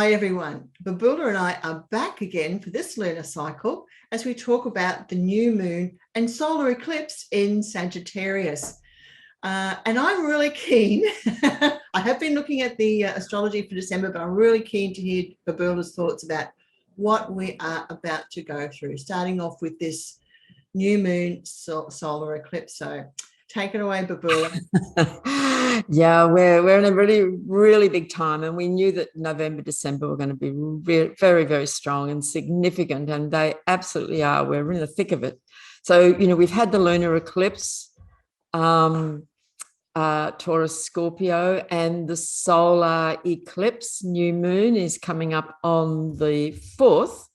Hi everyone, Babula and I are back again for this lunar cycle as we talk about the new moon and solar eclipse in Sagittarius. And I'm really keen, I have been looking at the astrology for December, but I'm really keen to hear Babula's thoughts about what we are about to go through, starting off with this new moon solar eclipse. So take it away, Babula. Yeah, we're in a really big time, and we knew that November, December were going to be very, very strong and significant, and they absolutely are. We're in the thick of it. So, we've had the lunar eclipse, Taurus, Scorpio, and the solar eclipse, new moon, is coming up on the 4th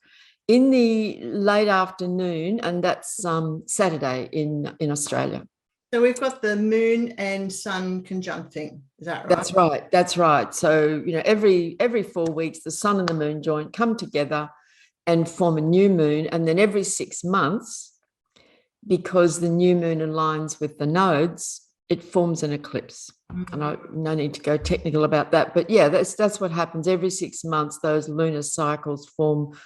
in the late afternoon, and that's Saturday in Australia. So we've got the moon and sun conjuncting. Is that right? That's right. So, every 4 weeks, the sun and the moon joint come together and form a new moon. And then every 6 months, because the new moon aligns with the nodes, it forms an eclipse. And no need to go technical about that. But yeah, that's what happens. Every 6 months, those lunar cycles form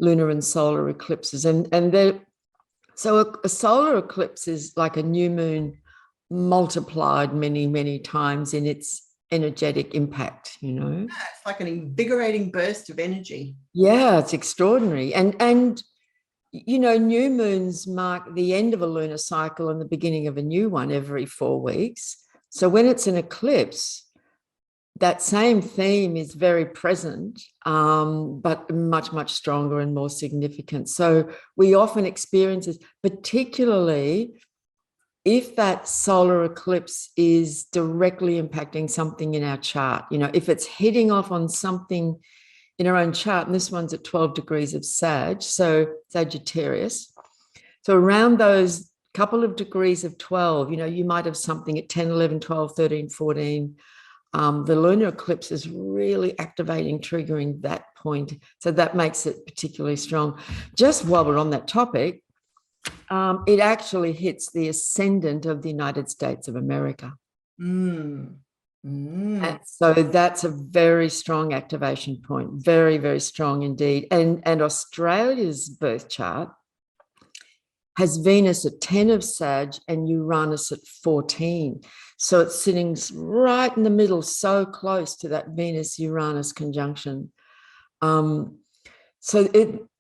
lunar and solar eclipses. And they're So a solar eclipse is like a new moon multiplied many, many times in its energetic impact, Yeah, it's like an invigorating burst of energy. Yeah, it's extraordinary. And new moons mark the end of a lunar cycle and the beginning of a new one every 4 weeks. So when it's an eclipse, that same theme is very present, but much, much stronger and more significant. So we often experience this, particularly if that solar eclipse is directly impacting something in our chart. If it's hitting off on something in our own chart, and this one's at 12 degrees of Sag, so Sagittarius. So around those couple of degrees of 12, you might have something at 10, 11, 12, 13, 14. The lunar eclipse is really activating, triggering that point. So that makes it particularly strong. Just while we're on that topic, it actually hits the ascendant of the United States of America. So that's a very strong activation point, very, very strong indeed. And Australia's birth chart has Venus at 10 of Sag and Uranus at 14. So it's sitting right in the middle, so close to that Venus-Uranus conjunction.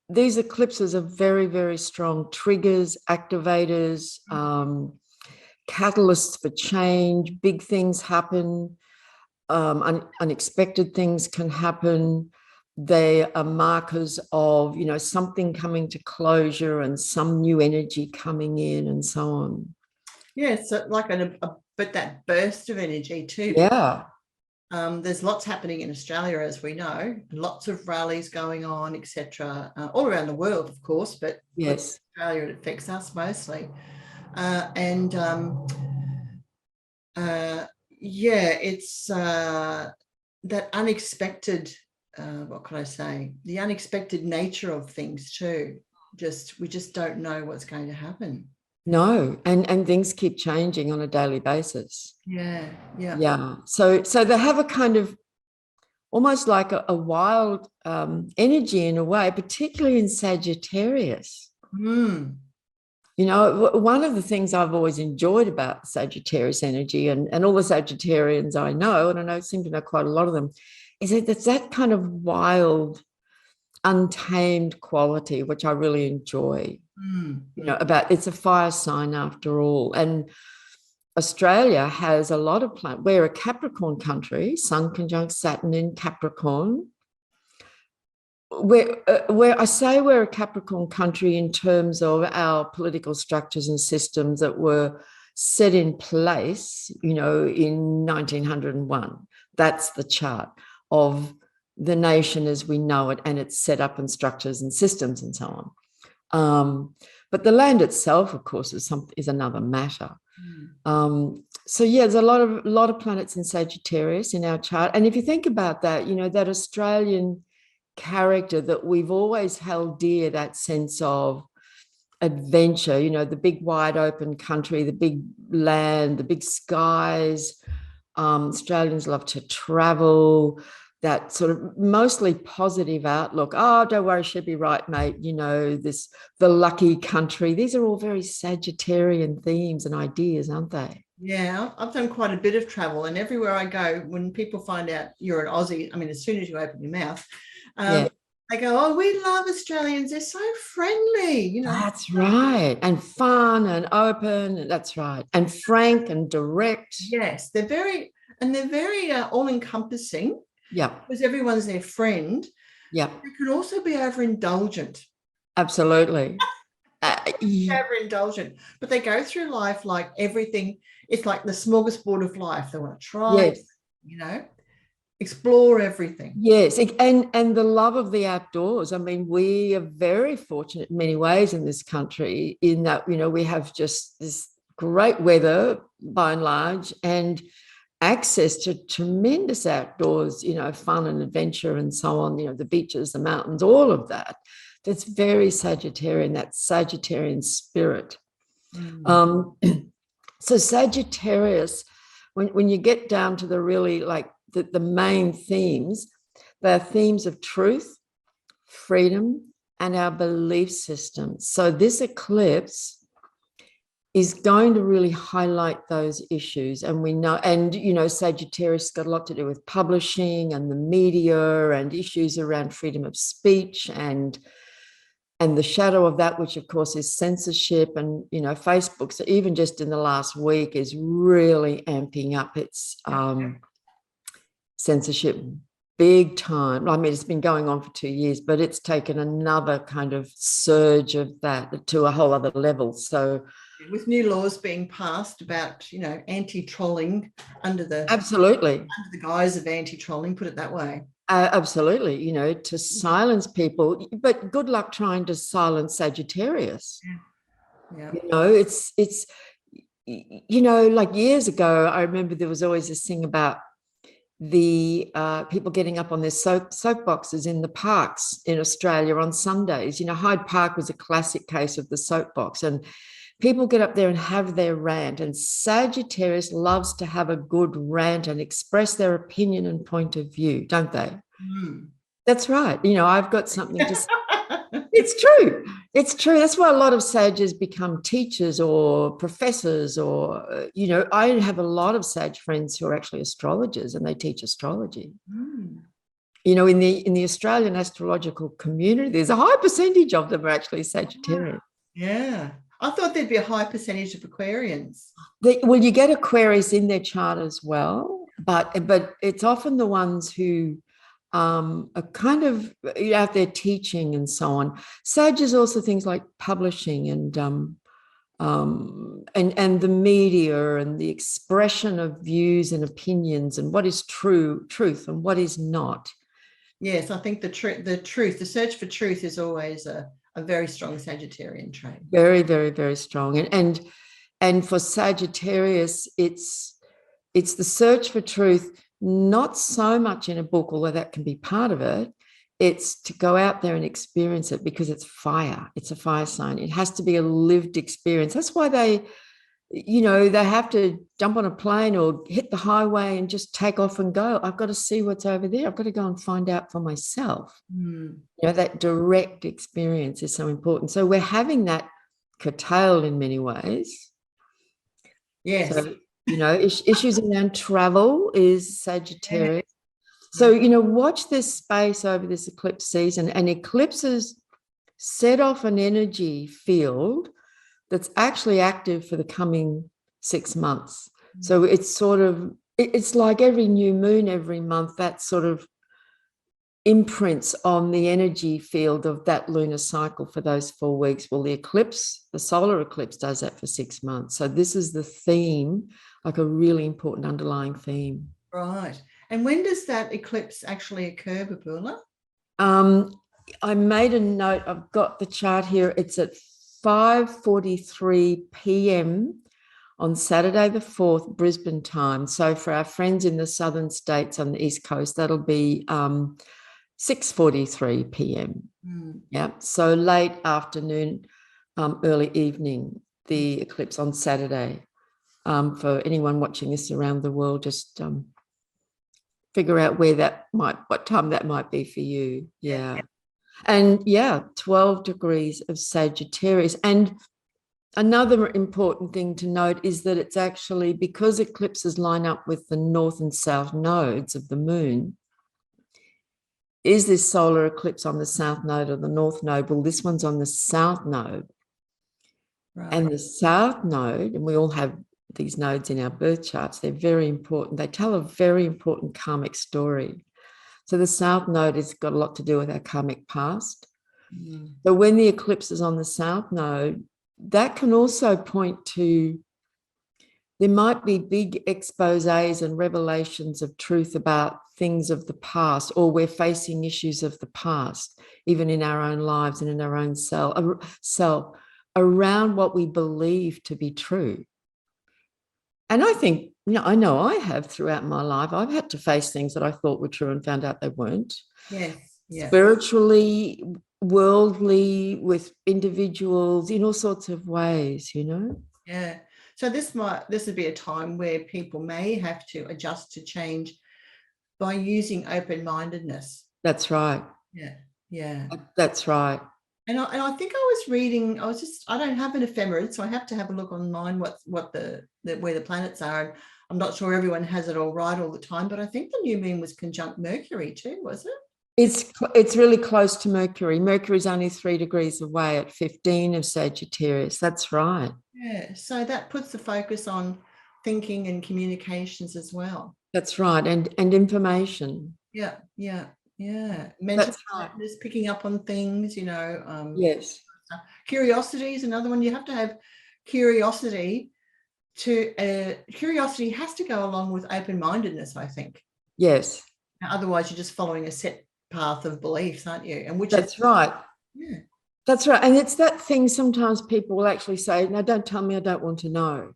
These eclipses are very, very strong triggers, activators, catalysts for change. Big things happen. Unexpected things can happen. They are markers of, something coming to closure and some new energy coming in and so on. Yeah, so like but that burst of energy too. Yeah. There's lots happening in Australia, as we know, lots of rallies going on, etc., all around the world, of course, but yes, Australia, it affects us mostly. It's that unexpected, what can I say? The unexpected nature of things too. We just don't know what's going to happen. No, and things keep changing on a daily basis. Yeah. So they have a kind of almost like a wild energy in a way, particularly in Sagittarius. One of the things I've always enjoyed about Sagittarius energy and all the Sagittarians I know, and I seem to know quite a lot of them, is that it's that kind of wild, untamed quality, which I really enjoy. It's a fire sign after all. And Australia has a lot of planets. We're a Capricorn country, Sun conjunct Saturn in Capricorn. Where I say we're a Capricorn country in terms of our political structures and systems that were set in place, in 1901. That's the chart of the nation as we know it, and its setup and structures and systems and so on. But the land itself, of course, is another matter. There's a lot of planets in Sagittarius in our chart, and if you think about that, that Australian character that we've always held dear, that sense of adventure, the big wide open country, the big land, the big skies. Australians love to travel. that sort of mostly positive outlook. Oh, don't worry, she'll be right, mate. You know, the lucky country. These are all very Sagittarian themes and ideas, aren't they? Yeah, I've done quite a bit of travel, and everywhere I go, when people find out you're an Aussie, I mean, as soon as you open your mouth, Yeah. they go, "Oh, we love Australians. They're so friendly." You know, That's right. And fun and open. That's right. And frank and direct. yes, they're very all-encompassing Yeah. because everyone's their friend. Yeah. They could also be overindulgent. Absolutely. Overindulgent, but they go through life like everything. It's like the smorgasbord of life. They want to try, Yes. you know, explore everything. Yes, and the love of the outdoors. I mean, we are very fortunate in many ways in this country in that, you know, we have just this great weather by and large and access to tremendous outdoors, you know, fun and adventure and so on, you know, the beaches, the mountains, all of that. That's very Sagittarian, that Sagittarian spirit. So Sagittarius, when you get down to the really like the main themes, they're themes of truth, freedom, and our belief system. So this eclipse is going to really highlight those issues. And we know, and, you know, Sagittarius got a lot to do with publishing and the media and issues around freedom of speech and the shadow of that, which of course is censorship. And, you know, Facebook, so even just in the last week is really amping up its censorship big time. I mean, it's been going on for 2 years, but it's taken another kind of surge of that to a whole other level. So with new laws being passed about, you know, anti-trolling under the guise of anti-trolling, put it that way. Absolutely, you know, to silence people, but good luck trying to silence Sagittarius. Yeah. You know, it's you know, like years ago, I remember there was always this thing about the people getting up on their soapboxes in the parks in Australia on Sundays. You know, Hyde Park was a classic case of the soapbox, and people get up there and have their rant, and Sagittarius loves to have a good rant and express their opinion and point of view, don't they? That's right. You know, I've got something to say. It's true. It's true. That's why a lot of sages become teachers or professors or, you know, I have a lot of sage friends who are actually astrologers and they teach astrology. You know, in the Australian astrological community, there's a high percentage of them are actually Sagittarian. Yeah. I thought there'd be a high percentage of Aquarians. Well, you get Aquarius in their chart as well, but it's often the ones who are kind of out there teaching and so on. Sage is also things like publishing and the media and the expression of views and opinions and what is truth and what is not. Yes, I think the search for truth is always a very strong Sagittarian trait. Very, very, very strong. And for Sagittarius, it's the search for truth, not so much in a book, although that can be part of it. It's to go out there and experience it because it's fire. It's a fire sign. It has to be a lived experience. That's why they have to jump on a plane or hit the highway and just take off and go. I've got to see what's over there. I've got to go and find out for myself. You know, that direct experience is so important. So we're having that curtailed in many ways. Yes. So, you know, issues around travel is Sagittarius. So, you know, watch this space over this eclipse season, and eclipses set off an energy field that's actually active for the coming 6 months. So it's like every new moon every month, that sort of imprints on the energy field of that lunar cycle for those 4 weeks. Well, the solar eclipse does that for 6 months. So this is the theme, like a really important underlying theme. Right. And when does that eclipse actually occur, Babula? I made a note. I've got the chart here. It's at 5:43 p.m. on Saturday the 4th, Brisbane time. So for our friends in the southern states on the East Coast, that'll be 6:43 p.m. Yeah. So late afternoon, early evening, the eclipse on Saturday. For anyone watching this around the world, just figure out what time that might be for you. Yeah. And 12 degrees of Sagittarius. And another important thing to note is that it's actually, because eclipses line up with the north and south nodes of the moon, is this solar eclipse on the south node or the north node? Well, this one's on the south node. Right. And the south node, and we all have these nodes in our birth charts, they're very important. They tell a very important karmic story. So the south node has got a lot to do with our karmic past. Mm. So when the eclipse is on the south node, that can also point to, there might be big exposés and revelations of truth about things of the past, or we're facing issues of the past, even in our own lives and in our own self, around what we believe to be true. And I think, I know I have throughout my life, I've had to face things that I thought were true and found out they weren't. Yes. Yeah. Spiritually, worldly, with individuals, in all sorts of ways, Yeah. So this would be a time where people may have to adjust to change by using open-mindedness. That's right. Yeah. Yeah. That's right. And I think I was reading, I don't have an ephemerid, so I have to have a look online where the planets are. And I'm not sure everyone has it all right all the time, but I think the new moon was conjunct Mercury too, was it? It's really close to Mercury. Mercury's only 3 degrees away at 15 of Sagittarius. That's right. Yeah. So that puts the focus on thinking and communications as well. That's right. And information. Yeah. Yeah. Yeah. Mental fitness, picking up on things, yes. Curiosity is another one. You have to have curiosity curiosity has to go along with open-mindedness, I think. Yes. Otherwise you're just following a set path of beliefs, aren't you? And that's right. Yeah. That's right. And it's that thing, sometimes people will actually say, no, don't tell me, I don't want to know.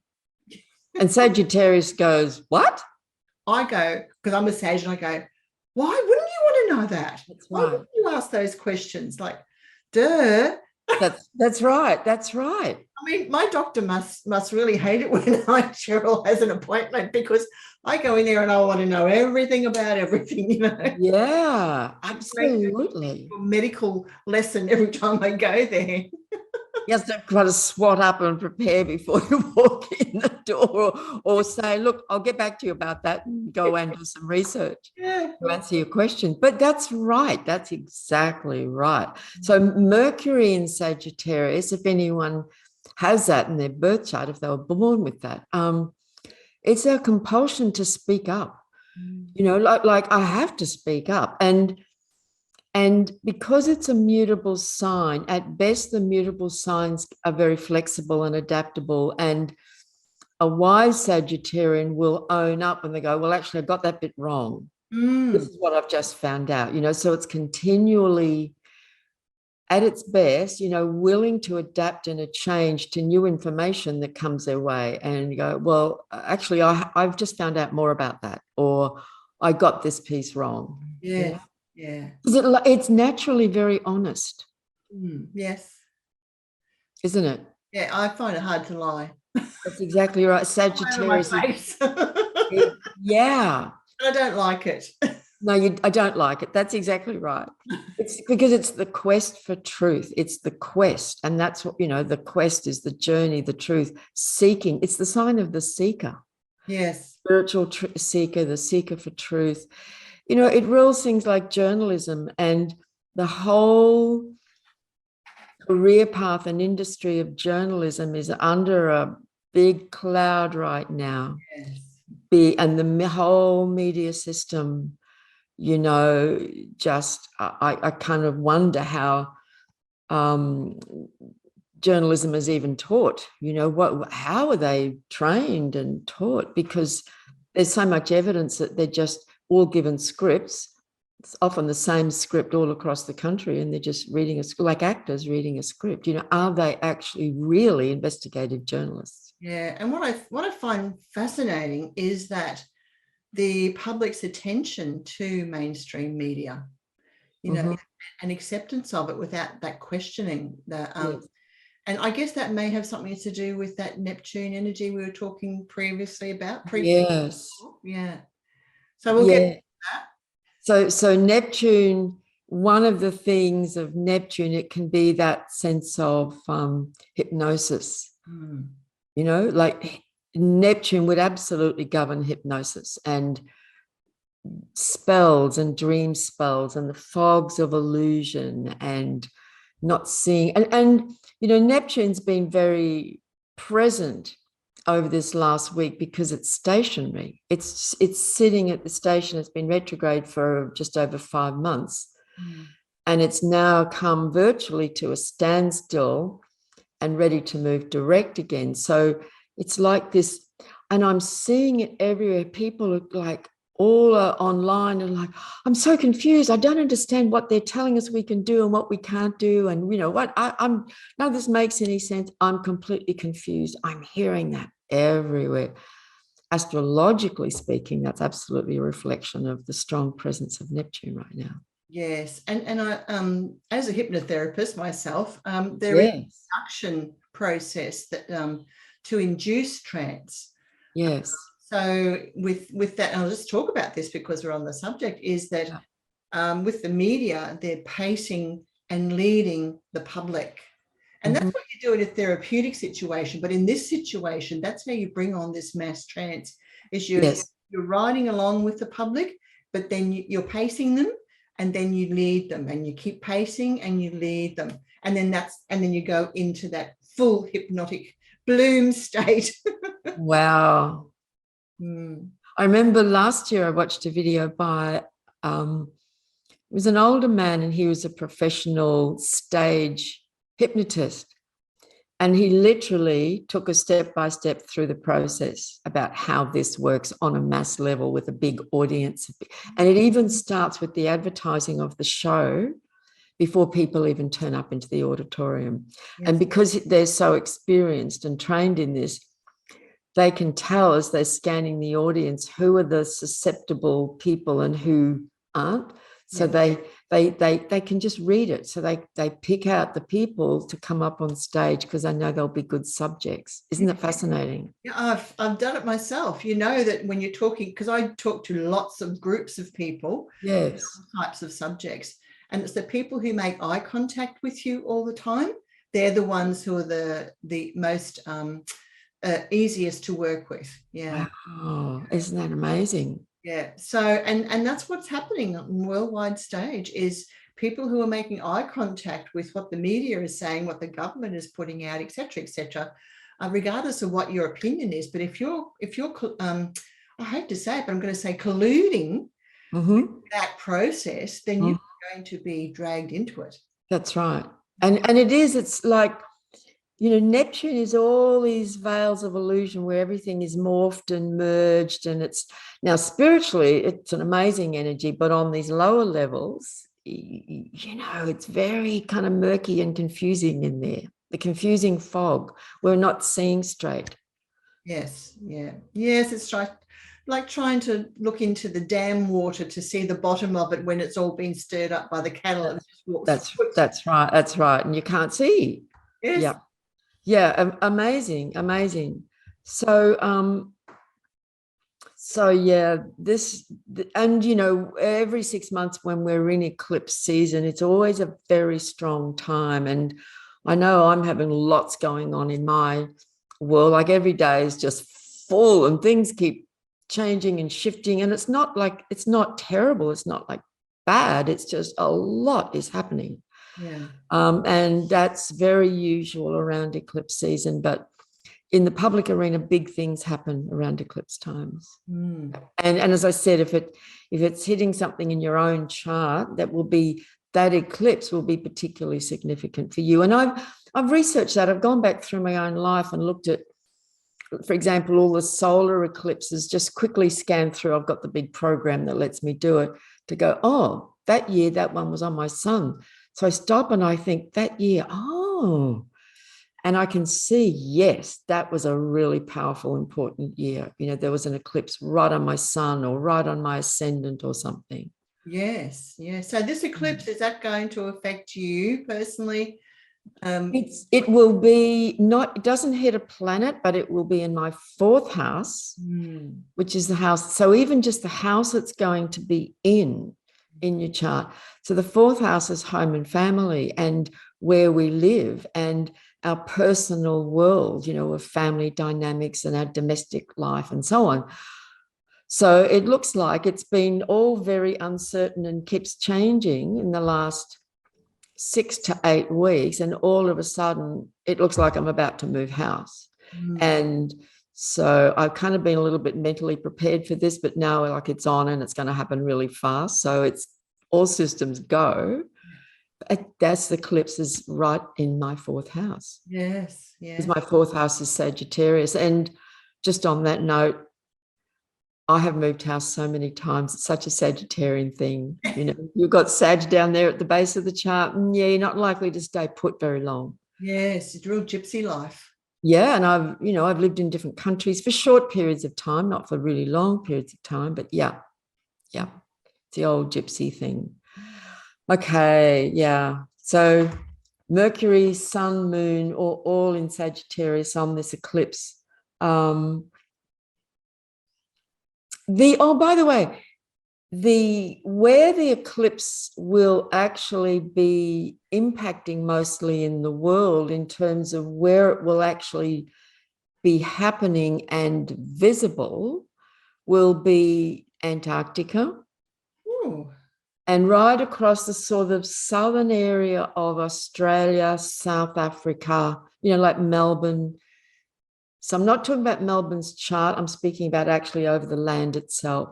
And Sagittarius goes, what? I go, because I'm a Sag, and I go, why wouldn't you want to know that? That's right. Why wouldn't you ask those questions? Like, duh. That's right. That's right. I mean, my doctor must really hate it when Sheryl has an appointment, because I go in there and I want to know everything about everything, Yeah, absolutely. Medical lesson every time I go there. You have to try to swat up and prepare before you walk in the door, or say, look, I'll get back to you about that, and go and do some research to answer your question. But that's right. That's exactly right. So Mercury in Sagittarius, if anyone has that in their birth chart, if they were born with that, it's a compulsion to speak up. Like I have to speak up. And because it's a mutable sign, at best, the mutable signs are very flexible and adaptable. And a wise Sagittarian will own up and they go, well, actually, I got that bit wrong. This is what I've just found out, so it's continually, at its best, willing to adapt and a change to new information that comes their way, and you go, well, actually, I've just found out more about that, or I got this piece wrong. Yeah. Yeah. It's naturally very honest. Yes. Isn't it? Yeah, I find it hard to lie. That's exactly right. Sagittarius. Yeah. I don't like it. No, I don't like it. That's exactly right. It's because it's the quest for truth. It's the quest. And that's what, the quest is the journey, the truth, seeking. It's the sign of the seeker. Yes. Spiritual seeker, the seeker for truth. It rules things like journalism, and the whole career path and industry of journalism is under a big cloud right now. Yes. And the whole media system, just I kind of wonder how journalism is even taught. How are they trained and taught? Because there's so much evidence that they're just all given scripts. It's often the same script all across the country, and they're just reading like actors reading a script. Are they actually really investigative journalists? Yeah, and what I find fascinating is that the public's attention to mainstream media, and acceptance of it without that questioning. And I guess that may have something to do with that Neptune energy we were talking previously about. Yes. Yeah. So we'll get So Neptune, one of the things of Neptune, it can be that sense of hypnosis. You know, like Neptune would absolutely govern hypnosis and spells and dream spells and the fogs of illusion and not seeing. And you know, Neptune's been very present over this last week because it's stationary. It's sitting at the station. It's been retrograde for just over 5 months. And it's now come virtually to a standstill and ready to move direct again. So it's like this, and I'm seeing it everywhere. People are like all online and like, I'm so confused. I don't understand what they're telling us we can do and what we can't do. And you know what, I'm none of this makes any sense. I'm completely confused. I'm hearing that everywhere. Astrologically speaking, that's absolutely a reflection of the strong presence of Neptune right now. Yes, and I as a hypnotherapist myself, there is an induction process that to induce trance. Yes. So with that, and I'll just talk about this because we're on the subject, is that with the media, they're pacing and leading the public. And that's what you do in a therapeutic situation. But in this situation, that's how you bring on this mass trance, is you're riding along with the public, but then you're pacing them, and then you lead them, and you keep pacing and you lead them. And then you go into that full hypnotic bloom state. Wow. I remember last year I watched a video by, it was an older man, and he was a professional stage hypnotist. And he literally took us step by step through the process about how this works on a mass level with a big audience. And it even starts with the advertising of the show before people even turn up into the auditorium. Yes. And because they're so experienced and trained in this, they can tell as they're scanning the audience who are the susceptible people and who aren't. So they can just read it. So they pick out the people to come up on stage because they know they'll be good subjects. Isn't that fascinating? Yeah, I've done it myself. You know that when you're talking, because I talk to lots of groups of people, yes, all types of subjects, and it's the people who make eye contact with you all the time. They're the ones who are the most easiest to work with. Yeah. Wow. Isn't that amazing? Yeah. So, and that's what's happening on worldwide stage, is people who are making eye contact with what the media is saying, what the government is putting out, etc., regardless of what your opinion is. But if you're I hate to say it, but I'm going to say colluding with that process, then you're going to be dragged into it. That's right. And it's like, you know, Neptune is all these veils of illusion where everything is morphed and merged. And it's now spiritually, it's an amazing energy, but on these lower levels, you know, it's very kind of murky and confusing in there. The confusing fog. We're not seeing straight. Yes. Yeah. Yes, it's right. Like trying to look into the dam water to see the bottom of it when it's all been stirred up by the cattle. That's right. That's right. And you can't see. Yes. Yeah. Yeah, amazing. So, yeah, and you know, every 6 months when we're in eclipse season, it's always a very strong time. And I know I'm having lots going on in my world. Like every day is just full, and things keep changing and shifting. And it's not terrible. It's not like bad. It's just a lot is happening. Yeah. And that's very usual around eclipse season, but in the public arena, big things happen around eclipse times. And as I said, if it's hitting something in your own chart, that eclipse will be particularly significant for you. And I've researched that. I've gone back through my own life and looked at, for example, all the solar eclipses, just quickly scanned through. I've got the big program that lets me do it, to go, oh, that year, that one was on my sun. So I stop and I think that year, and I can see, yes, that was a really powerful, important year. You know, there was an eclipse right on my sun or right on my ascendant or something. Yes, yes. So this eclipse, is that going to affect you personally It will be not, it doesn't hit a planet, but it will be in my 4th house, which is the house. So even just the house it's going to be in your chart. So the 4th house is home and family and where we live and our personal world, you know, of family dynamics and our domestic life and so on. So it looks like it's been all very uncertain and keeps changing in the last 6 to 8 weeks. And all of a sudden, it looks like I'm about to move house. And so I've kind of been a little bit mentally prepared for this, but now like it's on and it's going to happen really fast. So it's all systems go. That's the eclipse is right in my 4th house. Yes, yes. Because my 4th house is Sagittarius. And just on that note, I have moved house so many times. It's such a Sagittarian thing. You know, you've got Sag down there at the base of the chart. And yeah, you're not likely to stay put very long. Yes, it's real gypsy life. Yeah, and I've lived in different countries for short periods of time, not for really long periods of time, but yeah, it's the old gypsy thing. Okay, yeah. So Mercury, Sun, Moon, all in Sagittarius on this eclipse. By the way, where the eclipse will actually be impacting mostly in the world in terms of where it will actually be happening and visible will be Antarctica. Ooh. And right across the sort of southern area of Australia, South Africa, you know, like Melbourne. So I'm not talking about Melbourne's chart. I'm speaking about actually over the land itself.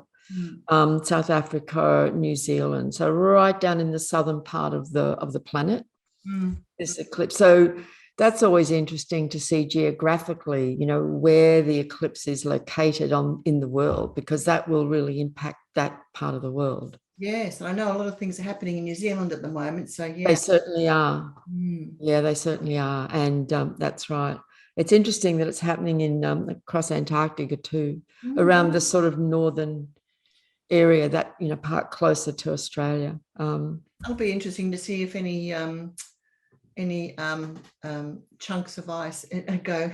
South Africa, New Zealand. So right down in the southern part of the planet, this eclipse. So that's always interesting to see geographically, you know, where the eclipse is located in the world, because that will really impact that part of the world. Yes, I know a lot of things are happening in New Zealand at the moment. So yeah, they certainly are. Yeah, they certainly are, and that's right. It's interesting that it's happening in across Antarctica too, around the sort of northern area that, you know, part closer to Australia. It'll be interesting to see if any chunks of ice go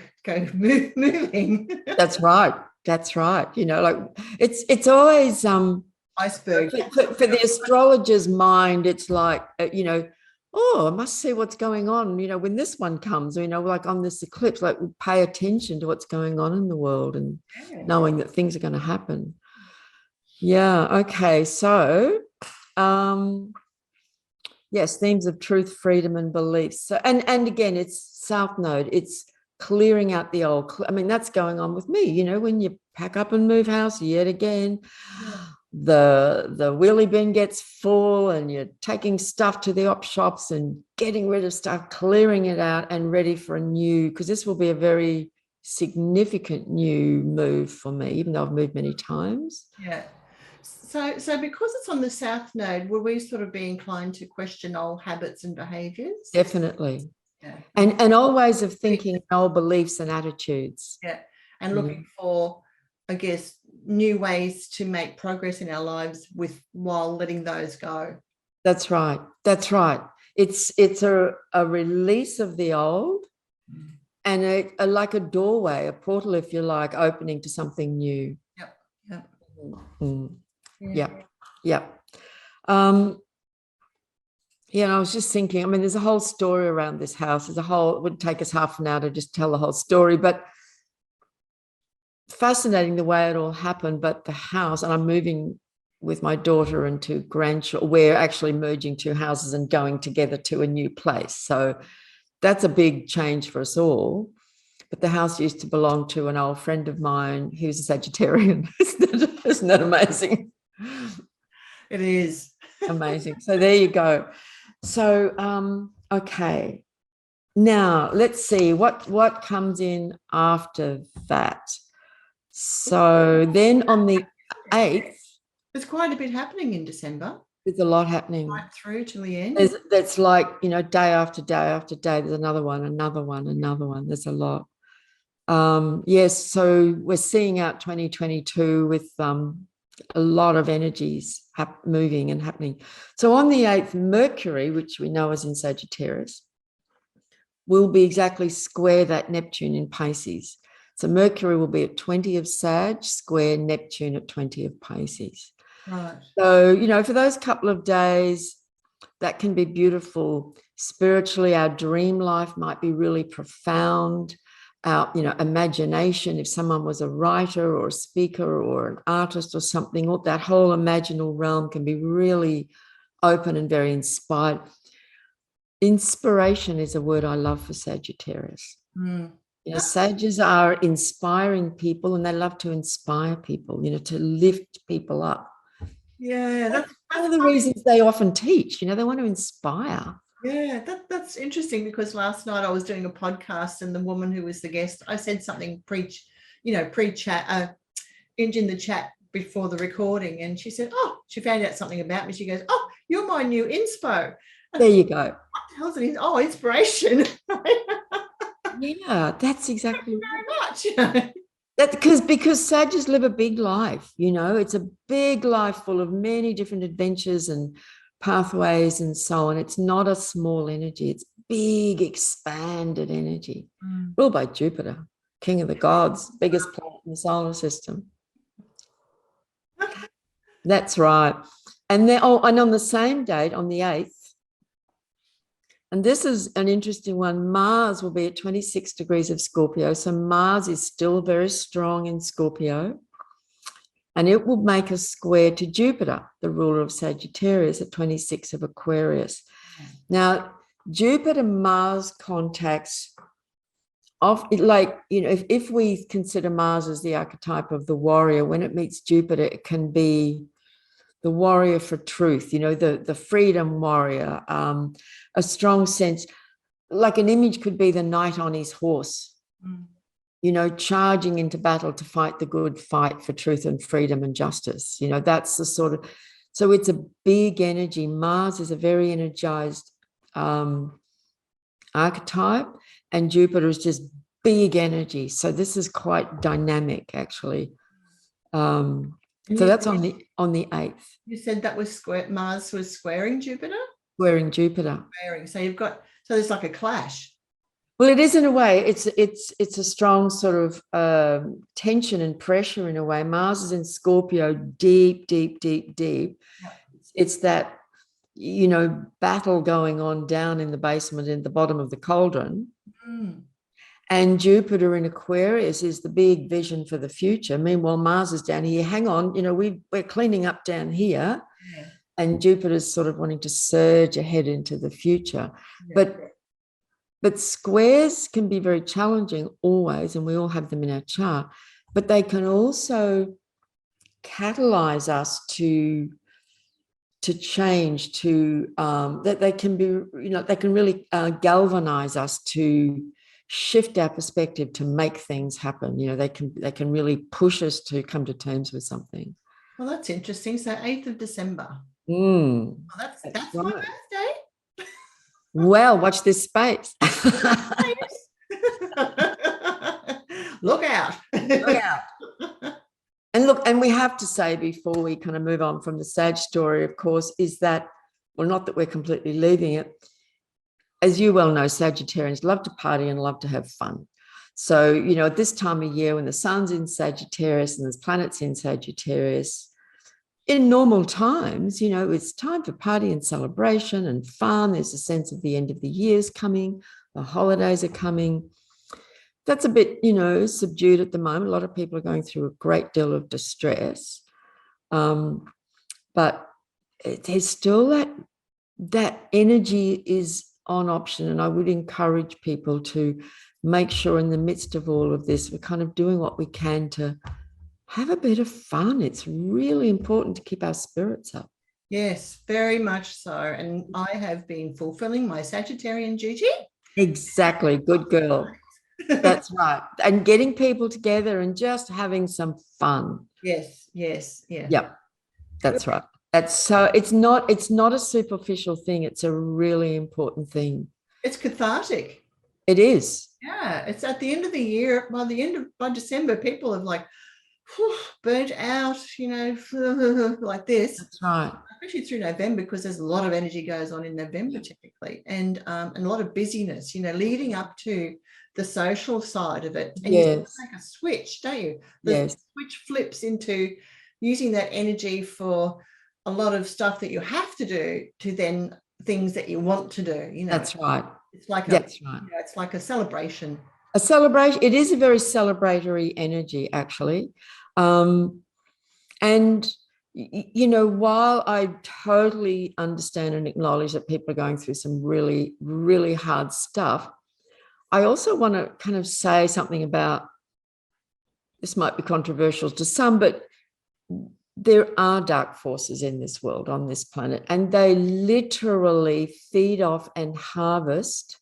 moving. That's right. That's right. You know, like it's always iceberg. For the astrologer's mind, it's like, you know, oh, I must see what's going on, you know, when this one comes, you know, like on this eclipse, like we pay attention to what's going on in the world and knowing that things are going to happen. Yeah. Okay. So, yes, themes of truth, freedom, and beliefs. So, and again, it's South Node. It's clearing out the old. I mean, that's going on with me. You know, when you pack up and move house yet again, the wheelie bin gets full, and you're taking stuff to the op shops and getting rid of stuff, clearing it out, and ready for a new. Because this will be a very significant new move for me, even though I've moved many times. Yeah. So because it's on the South Node, will we sort of be inclined to question old habits and behaviours? Definitely. Yeah. And old ways of thinking, old beliefs and attitudes. Yeah. And looking for, I guess, new ways to make progress in our lives while letting those go. That's right. That's right. It's a release of the old and like a doorway, a portal, if you like, opening to something new. Yep. Yep. Yeah. Yeah. Yeah, and I was just thinking, I mean, there's a whole story around this house. It would take us half an hour to just tell the whole story, but fascinating the way it all happened. But the house, and I'm moving with my daughter and 2 grandchildren. We're actually merging 2 houses and going together to a new place. So that's a big change for us all. But the house used to belong to an old friend of mine who's a Sagittarian. Isn't that amazing? It is. Amazing. So there you go. So, okay. Now let's see what comes in after that. So then on the 8th. There's quite a bit happening in December. There's a lot happening. Right through to the end. That's like, you know, day after day after day, there's another one, another one, another one. There's a lot. Yes, so we're seeing out 2022 with a lot of energies moving and happening. So on the 8th, Mercury, which we know is in Sagittarius, will be exactly square that Neptune in Pisces. So Mercury will be at 20 of Sag, square Neptune at 20 of Pisces. Right. So, you know, for those couple of days, that can be beautiful. Spiritually, our dream life might be really profound. Our, you know, imagination, if someone was a writer or a speaker or an artist or something, that whole imaginal realm can be really open and very inspired. Inspiration is a word I love for Sagittarius. Mm. You know, Sages are inspiring people, and they love to inspire people, you know, to lift people up. Yeah, That's one of the reasons they often teach, you know, they want to inspire. Yeah, that's interesting, because last night I was doing a podcast and the woman who was the guest, I said something pre-chat, in the chat before the recording, and she said, oh, she found out something about me. She goes, oh, you're my new inspo. There you go. What the hell's it? Oh, inspiration. Yeah, that's exactly very much. That because Sagittarius live a big life, you know, it's a big life full of many different adventures and pathways and so on. It's not a small energy, it's big, expanded energy, ruled by Jupiter, king of the gods, biggest planet in the solar system. That's right. And then, and on the same date, on the 8th, and this is an interesting one, Mars will be at 26 degrees of Scorpio. So Mars is still very strong in Scorpio. And it will make a square to Jupiter, the ruler of Sagittarius, at 26 of Aquarius. Now, Jupiter-Mars contacts, like, you know, if we consider Mars as the archetype of the warrior, when it meets Jupiter, it can be the warrior for truth, you know, the freedom warrior, a strong sense, like an image could be the knight on his horse, you know, charging into battle to fight the good fight for truth and freedom and justice. You know, that's the sort of, so it's a big energy. Mars is a very energized archetype, and Jupiter is just big energy. So this is quite dynamic, actually. So that's on the 8th. You said that was Mars was squaring Jupiter? Squaring Jupiter. Squaring. So you've got, so there's like a clash. Well, it is in a way. It's a strong sort of tension and pressure in a way. Mars is in Scorpio, deep, deep, deep, deep. Yeah. It's that, you know, battle going on down in the basement, in the bottom of the cauldron. And Jupiter in Aquarius is the big vision for the future. Meanwhile, Mars is down here. Hang on, you know, we're cleaning up down here. Yeah. And Jupiter's sort of wanting to surge ahead into the future. Yeah. But squares can be very challenging always, and we all have them in our chart, but they can also catalyze us to change, that they can be, you know, they can really galvanize us to shift our perspective, to make things happen. You know, they can really push us to come to terms with something. Well, that's interesting. So 8th of December. Well, that's right. My birthday. Well, watch this space. Look out. Look out. And look, and we have to say, before we kind of move on from the Sag story, of course, is that, well, not that we're completely leaving it. As you well know, Sagittarians love to party and love to have fun. So, you know, at this time of year when the sun's in Sagittarius and there's planets in Sagittarius, in normal times, you know, it's time for party and celebration and fun. There's a sense of the end of the year's coming, the holidays are coming. That's a bit, you know, subdued at the moment. A lot of people are going through a great deal of distress. But there's still that energy is on option. And I would encourage people to make sure in the midst of all of this, we're kind of doing what we can to have a bit of fun. It's really important to keep our spirits up. Yes, very much so. And I have been fulfilling my Sagittarian duty. Exactly. Good girl. That's right. And getting people together and just having some fun. Yes, yes, yeah. Yep. That's right. That's so it's not a superficial thing. It's a really important thing. It's cathartic. It is. Yeah. It's at the end of the year. By December, people have like burnt out, you know, like this. That's right. especially through November, because there's a lot of energy goes on in November typically, and a lot of busyness, you know, leading up to the social side of it. And you make a switch, don't you? The switch flips into using that energy for a lot of stuff that you have to do to then things that you want to do, you know. That's right. It's like that's right. You know, it's like a celebration. A celebration. It is a very celebratory energy, actually. And, you know, while I totally understand and acknowledge that people are going through some really, really hard stuff, I also want to kind of say something about, this might be controversial to some, but there are dark forces in this world, on this planet, and they literally feed off and harvest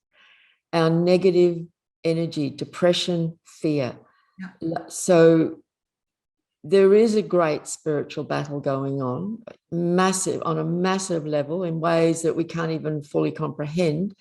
our negative energy, depression, fear. Yeah. So there is a great spiritual battle going on, massive, on a massive level, in ways that we can't even fully comprehend.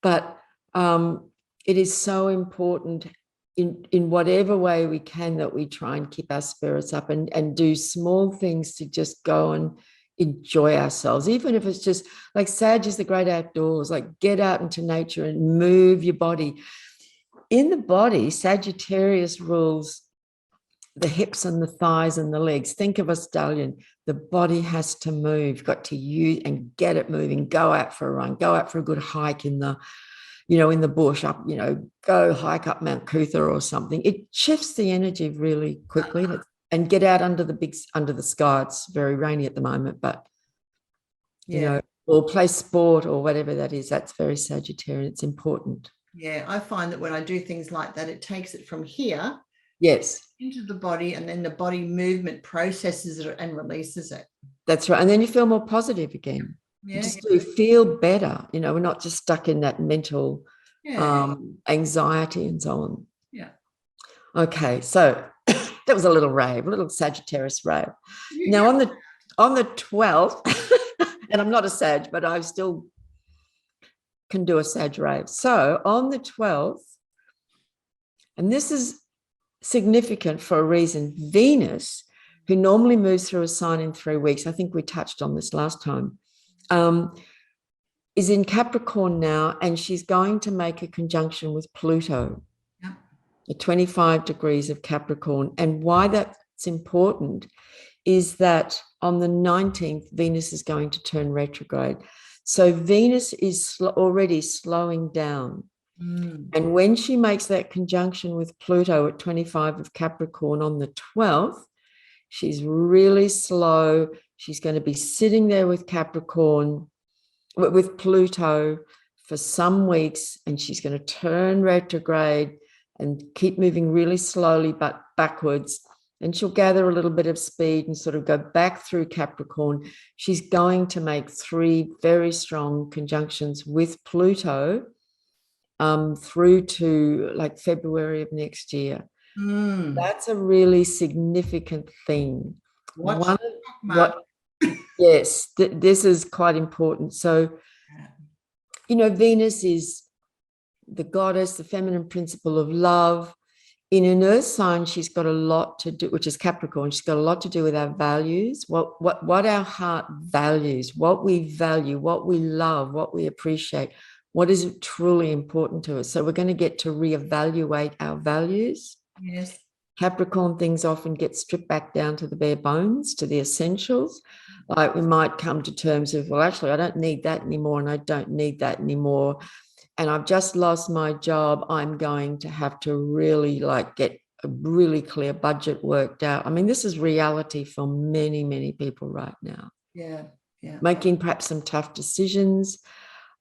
But it is so important in whatever way we can that we try and keep our spirits up and do small things to just go and enjoy ourselves, even if it's just like Sag is the great outdoors, like get out into nature and move your body. In the body, Sagittarius rules the hips and the thighs and the legs. Think of a stallion. The body has to move. You've got to use and get it moving. Go out for a run. Go out for a good hike in the, you know, in the bush, up, you know, go hike up Mount Cootha or something. It shifts the energy really quickly. And get out under the sky. It's very rainy at the moment, but you know, or play sport or whatever that is. That's very Sagittarian. It's important. Yeah, I find that when I do things like that, it takes it from here, into the body, and then the body movement processes it and releases it. That's right. And then you feel more positive again. You just do feel better. You know, we're not just stuck in that mental anxiety and so on. Yeah. Okay, so that was a little rave, a little Sagittarius rave. Now on the 12th, and I'm not a Sag, but I still can do a Sag rave. So on the 12th, and this is significant for a reason, Venus, who normally moves through a sign in 3 weeks, I think we touched on this last time, is in Capricorn now, and she's going to make a conjunction with Pluto at 25 degrees of Capricorn. And why that's important is that on the 19th, Venus is going to turn retrograde. So Venus is already slowing down. And when she makes that conjunction with Pluto at 25 of Capricorn on the 12th, she's really slow. She's going to be sitting there with Capricorn, with Pluto for some weeks, and she's going to turn retrograde and keep moving really slowly but backwards. And she'll gather a little bit of speed and sort of go back through Capricorn. She's going to make 3 very strong conjunctions with Pluto through to like February of next year. That's a really significant thing. Yes, this is quite important. So, you know, Venus is the goddess, the feminine principle of love. In an earth sign, she's got a lot to do, which is Capricorn. She's got a lot to do with our values, what our heart values, what we value, what we love, what we appreciate, what is truly important to us. So we're going to get to reevaluate our values. Yes. Capricorn things often get stripped back down to the bare bones, to the essentials. Like we might come to terms of, well, actually, I don't need that anymore, and I don't need that anymore. And I've just lost my job. I'm going to have to really like get a really clear budget worked out. I mean, this is reality for many, many people right now. Yeah. Making perhaps some tough decisions.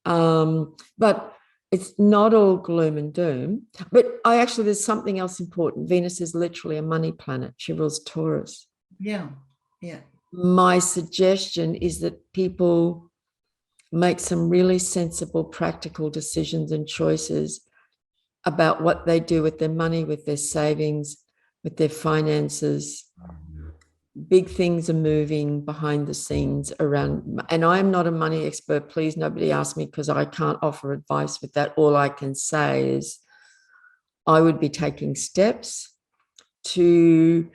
But it's not all gloom and doom. But there's something else important. Venus is literally a money planet. She rules Taurus. Yeah. My suggestion is that people make some really sensible, practical decisions and choices about what they do with their money, with their savings, with their finances. Big things are moving behind the scenes around, and I'm not a money expert. Please, nobody ask me, because I can't offer advice with that. All I can say is I would be taking steps to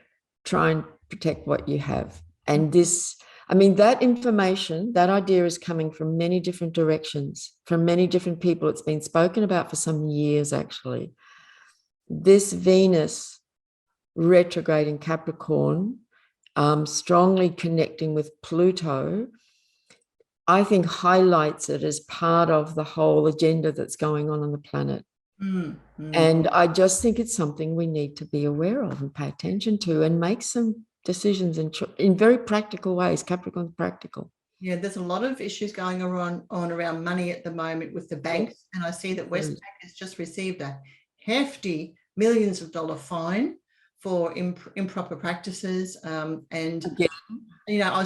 try and protect what you have. And this, I mean, that information, that idea is coming from many different directions, from many different people. It's been spoken about for some years, actually. This Venus retrograde in Capricorn, strongly connecting with Pluto, I think highlights it as part of the whole agenda that's going on the planet. And I just think it's something we need to be aware of and pay attention to and make some decisions in very practical ways. Capricorn's practical. Yeah, there's a lot of issues going on around money at the moment with the banks. And I see that Westpac has just received a hefty millions of dollar fine for improper practices. And, you know,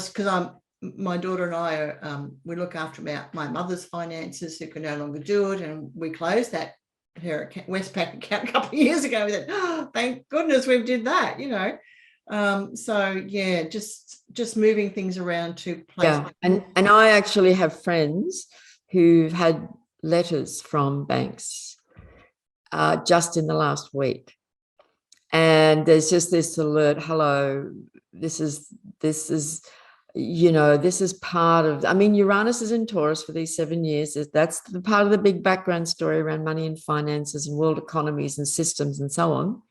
my daughter and I are, we look after my mother's finances who can no longer do it. And we closed that her Westpac account a couple of years ago. We said, oh, thank goodness we did that, you know. So yeah, just moving things around to places. Yeah, and I actually have friends who've had letters from banks just in the last week, and there's just this alert. Hello, this is you know, this is part of, I mean, Uranus is in Taurus for these 7 years. That's the part of the big background story around money and finances and world economies and systems and so on.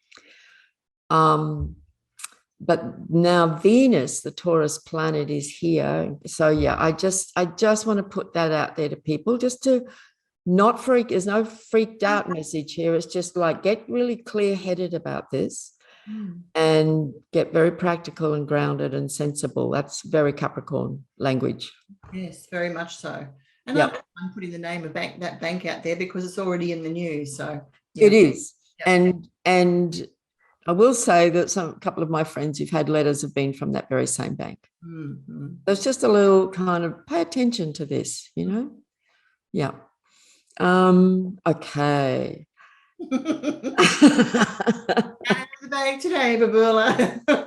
But now Venus, the Taurus planet, is here. So yeah, I just want to put that out there to people, just to not freak. There's no freaked out message here. It's just like, get really clear-headed about this and get very practical and grounded and sensible. That's very Capricorn language. Yes, very much so. And yep. I'm putting the name of that bank out there because it's already in the news. So yeah. It is. Yep. And I will say that a couple of my friends who've had letters have been from that very same bank. There's just a little kind of pay attention to this, you know? Yeah. Okay. The bag today, Babula. Go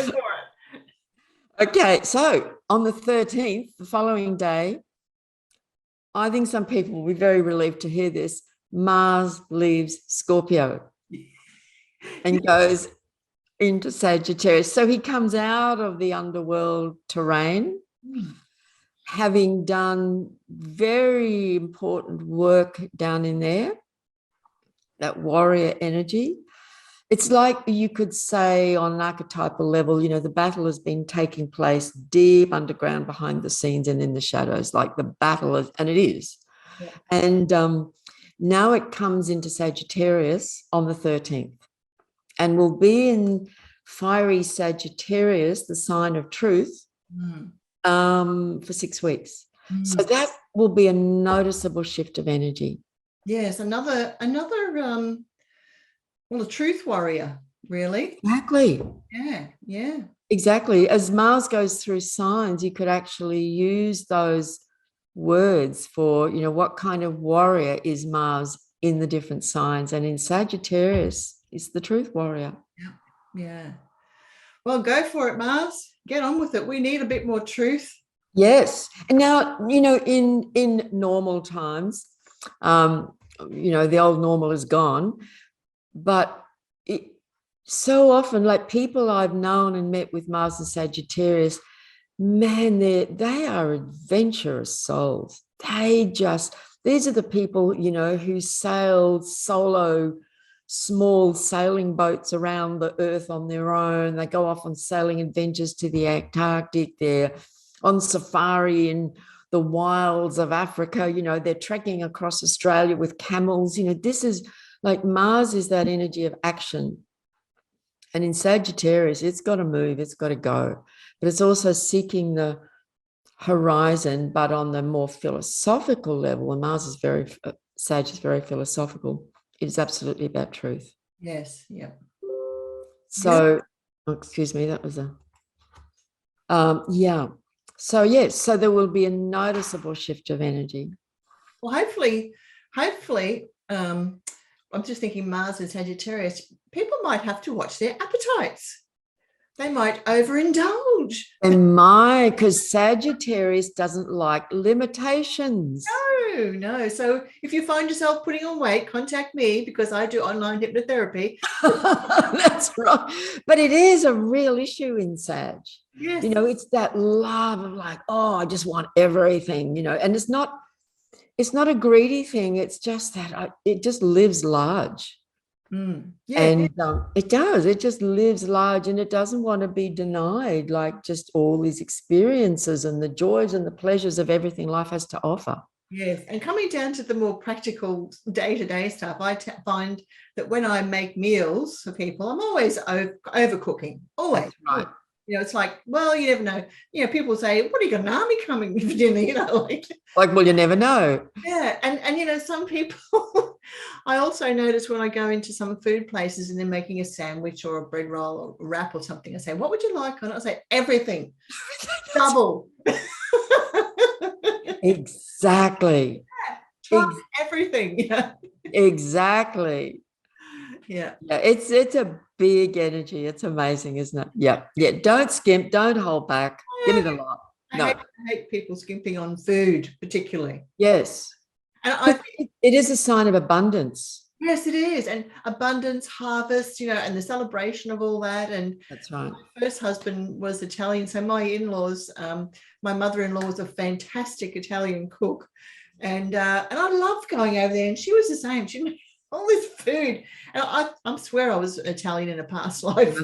for it. Okay, so on the 13th, the following day, I think some people will be very relieved to hear this. Mars leaves Scorpio and goes into Sagittarius. So he comes out of the underworld terrain, having done very important work down in there, that warrior energy. It's like you could say on an archetypal level, you know, the battle has been taking place deep underground behind the scenes and in the shadows, like the battle is, and it is. Yeah. And now it comes into Sagittarius on the 13th and will be in fiery Sagittarius, the sign of truth, for 6 weeks. So that will be a noticeable shift of energy. Yes, another well, a truth warrior, really. Exactly. Yeah. Exactly. As Mars goes through signs, you could actually use those words for, you know, what kind of warrior is Mars in the different signs. And in Sagittarius is the truth warrior. Yeah. Well, go for it, Mars. Get on with it. We need a bit more truth. Yes. And now, you know, in normal times, you know, the old normal is gone. But so often, like people I've known and met with Mars and Sagittarius, man, they are adventurous souls. These are the people, you know, who sailed solo, small sailing boats around the earth on their own. They go off on sailing adventures to the Antarctic. They're on safari in the wilds of Africa. You know, they're trekking across Australia with camels. You know, this is like Mars is that energy of action. And in Sagittarius, it's got to move, it's got to go. But it's also seeking the horizon, but on the more philosophical level. And Mars is Sag is very philosophical. It is absolutely about truth. Yes, yeah. So, excuse me, that was yeah. So, yes, so there will be a noticeable shift of energy. Well, hopefully, I'm just thinking Mars and Sagittarius, people might have to watch their appetites. They might overindulge. overindulge. And because Sagittarius doesn't like limitations. No. So if you find yourself putting on weight, contact me because I do online hypnotherapy. That's right. But it is a real issue in Sag. Yes. You know, it's that love of like, oh, I just want everything, you know, and it's not a greedy thing. It's just that it just lives large. Yeah. And it does. It just lives large, and it doesn't want to be denied, like just all these experiences and the joys and the pleasures of everything life has to offer. Yes. And coming down to the more practical day-to-day stuff, I find that when I make meals for people, I'm always overcooking. Always. That's right. You know, it's like, well, you never know. You know, people say, what, are you got an army coming for dinner? You know, like, well, you never know. Yeah. And you know, some people, I also notice when I go into some food places and they're making a sandwich or a bread roll or a wrap or something, I say, what would you like? And I say, everything. Double. Exactly. Try everything. Yeah. Exactly. Yeah. It's a big energy. It's amazing, isn't it? Yeah. Don't skimp, don't hold back. Give me the lot. No. I hate people skimping on food, particularly. Yes. And I think it is a sign of abundance. Yes, it is. And abundance, harvest, you know, and the celebration of all that. And that's right. My first husband was Italian. So my in-laws, my mother-in-law was a fantastic Italian cook. And I loved going over there. And she was the same. She made all this food. And I swear I was Italian in a past life.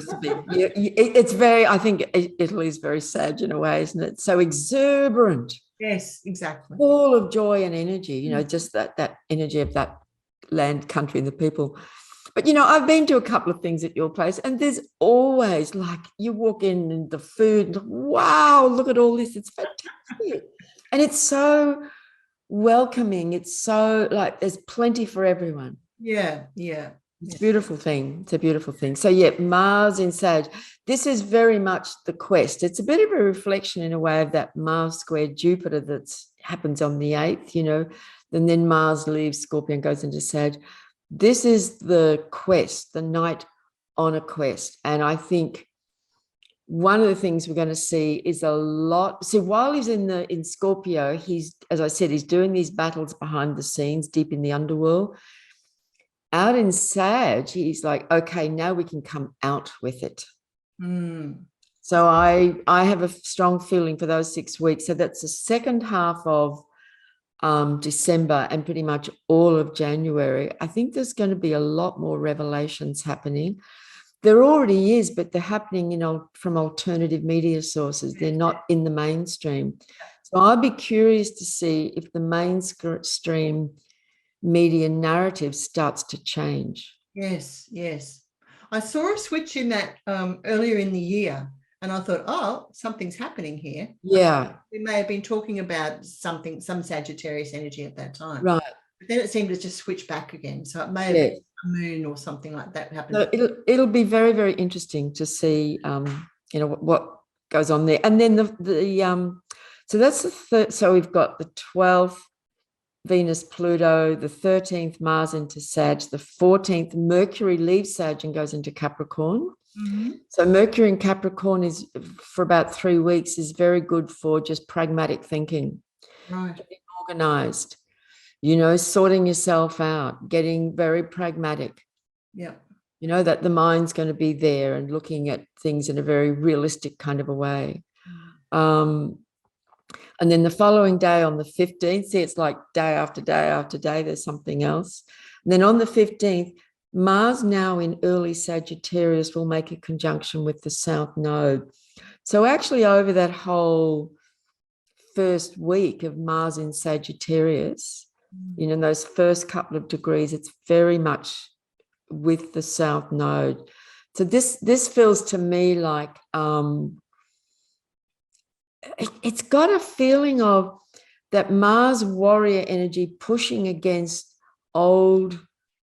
It's very, I think Italy is very sad in a way, isn't it? So exuberant. Yes, exactly. Full of joy and energy, you know, just that energy of that land, country, and the people. But, you know, I've been to a couple of things at your place, and there's always like you walk in and the food, and, wow, look at all this. It's fantastic. And it's so welcoming. It's so like there's plenty for everyone. Yeah. It's a beautiful thing. It's a beautiful thing. So, yeah, Mars in Sag. This is very much the quest. It's a bit of a reflection in a way of that Mars square Jupiter that happens on the 8th, you know, and then Mars leaves Scorpio and goes into Sag. This is the quest, the night on a quest. And I think one of the things we're going to see is a lot. So while he's in Scorpio, he's, as I said, he's doing these battles behind the scenes, deep in the underworld. Out in Sag, he's like, okay, now we can come out with it. So I have a strong feeling for those 6 weeks. So that's the second half of December and pretty much all of January. I think there's going to be a lot more revelations happening. There already is, but they're happening, you know, from alternative media sources. They're not in the mainstream. So I'd be curious to see if the mainstream media narrative starts to change. Yes. I saw a switch in that earlier in the year, and I thought, oh, something's happening here. Yeah. We may have been talking about some Sagittarius energy at that time. Right. But then it seemed to just switch back again. So it may have been a moon or something like that happening. So it'll be very, very interesting to see, you know, what goes on there. And then so that's the third. So we've got the 12th, Venus, Pluto, the 13th, Mars into Sag, the 14th, Mercury leaves Sag and goes into Capricorn. So Mercury in Capricorn is for about 3 weeks is very good for just pragmatic thinking, right? Getting organized, you know, sorting yourself out, getting very pragmatic. Yeah. You know, that the mind's going to be there and looking at things in a very realistic kind of a way. And then the following day on the 15th, see, it's like day after day after day, there's something else. And then on the 15th, Mars now in early Sagittarius will make a conjunction with the South Node. So actually over that whole first week of Mars in Sagittarius, you know, those first couple of degrees, it's very much with the South Node. So this feels to me like it's got a feeling of that Mars warrior energy pushing against old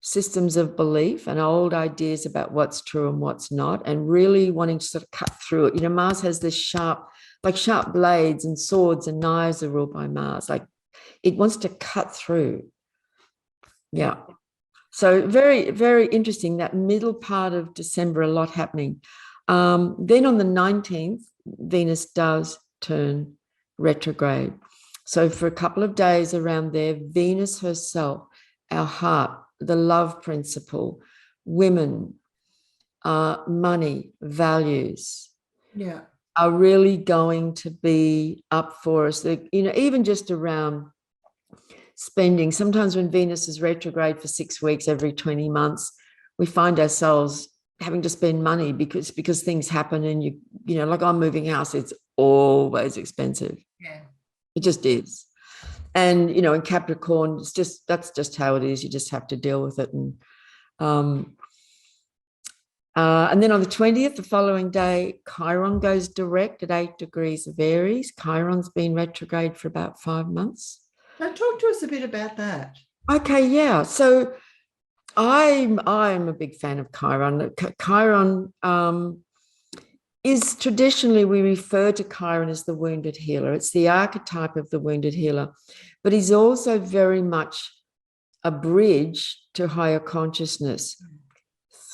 systems of belief and old ideas about what's true and what's not, and really wanting to sort of cut through it. You know, Mars has this sharp blades, and swords and knives are ruled by Mars. Like it wants to cut through. Yeah. So very, very interesting, that middle part of December, a lot happening. Then on the 19th, Venus does turn retrograde. So for a couple of days around there, Venus herself, our heart, the love principle, women, money, values, are really going to be up for us. Even just around spending. Sometimes when Venus is retrograde for 6 weeks every 20 months, we find ourselves having to spend money because things happen, and like I'm moving house, it's always expensive. Yeah. It just is. And in Capricorn, that's just how it is. You just have to deal with it. And then on the 20th, the following day, Chiron goes direct at 8 degrees of Aries. Chiron's been retrograde for about 5 months. Now talk to us a bit about that. Okay, yeah. So I'm a big fan of Chiron. Chiron is traditionally, we refer to Chiron as the wounded healer. It's the archetype of the wounded healer, but he's also very much a bridge to higher consciousness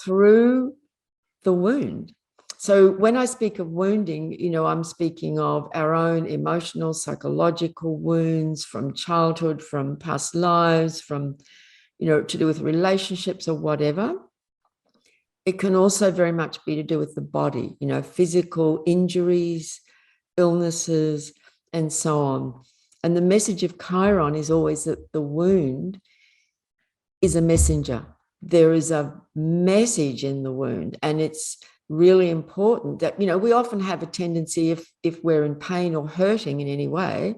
through the wound. So when I speak of wounding, I'm speaking of our own emotional, psychological wounds from childhood, from past lives, from, to do with relationships or whatever. It can also very much be to do with the body, physical injuries, illnesses, and so on. And the message of Chiron is always that the wound is a messenger. There is a message in the wound, and it's really important that, we often have a tendency, if we're in pain or hurting in any way,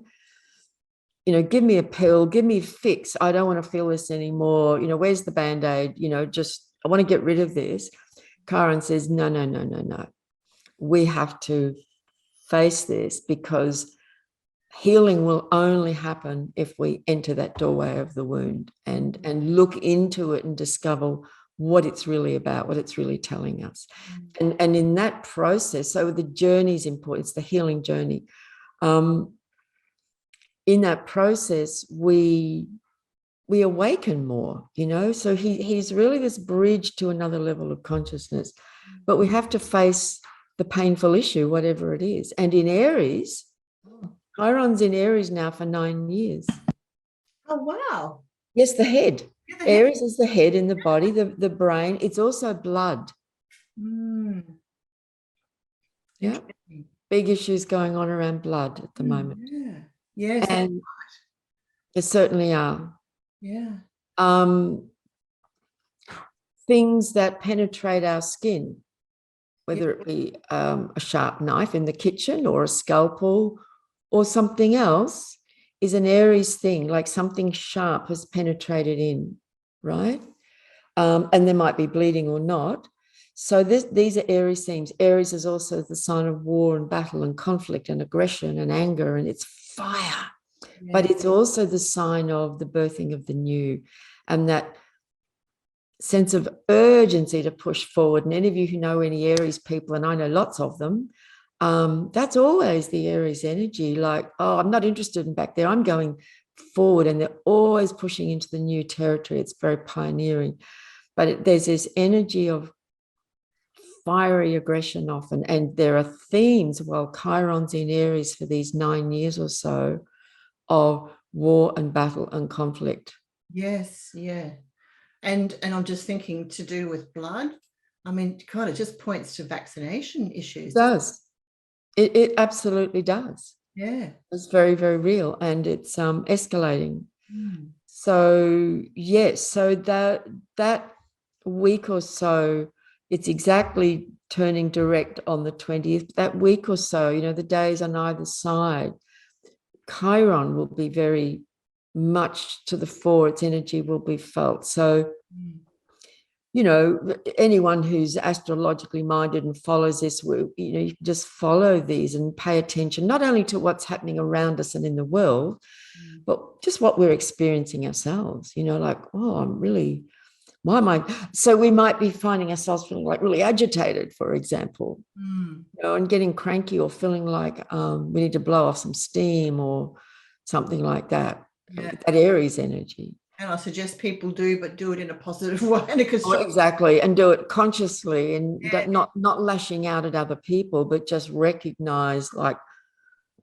give me a pill, give me a fix. I don't want to feel this anymore. Where's the Band-Aid? I want to get rid of this. Chiron says, no. We have to face this, because healing will only happen if we enter that doorway of the wound and look into it and discover what it's really about, what it's really telling us. And in that process, so the journey is important. It's the healing journey. In that process, we awaken more, so he's really this bridge to another level of consciousness, but we have to face the painful issue, whatever it is. And in Aries, Chiron's in Aries now for 9 years. Oh, wow. Yes, the head. Aries is the head in the body, the brain. It's also blood. Yeah. Big issues going on around blood at the moment. Yeah. Yes. And there certainly are. Yeah. Things that penetrate our skin, whether it be a sharp knife in the kitchen or a scalpel or something else, is an Aries thing, like something sharp has penetrated in, right? And there might be bleeding or not. So these are Aries themes. Aries is also the sign of war and battle and conflict and aggression and anger, and it's fire. Yeah. But it's also the sign of the birthing of the new, and that sense of urgency to push forward. And any of you who know any Aries people, and I know lots of them, that's always the Aries energy, like, oh, I'm not interested in back there, I'm going forward. And they're always pushing into the new territory. It's very pioneering. But there's this energy of fiery aggression often. And there are themes, well, Chiron's in Aries for these 9 years or so, of war and battle and conflict. Yes, yeah. And I'm just thinking, to do with blood, I mean, God, it just points to vaccination issues. It does. It absolutely does. Yeah. It's very, very real, and it's escalating. So yes, so that week or so, it's exactly turning direct on the 20th. That week or so, the days on either side, Chiron will be very much to the fore. Its energy will be felt. So anyone who's astrologically minded and follows this, you can just follow these and pay attention, not only to what's happening around us and in the world, but just what we're experiencing ourselves, like, oh, why am I? So we might be finding ourselves feeling like really agitated, for example, and getting cranky, or feeling like we need to blow off some steam or something like that. Yeah. That Aries energy. And I suggest people do, but do it in a positive way. And Oh, exactly. And do it consciously and yeah. not lashing out at other people, but just recognize like,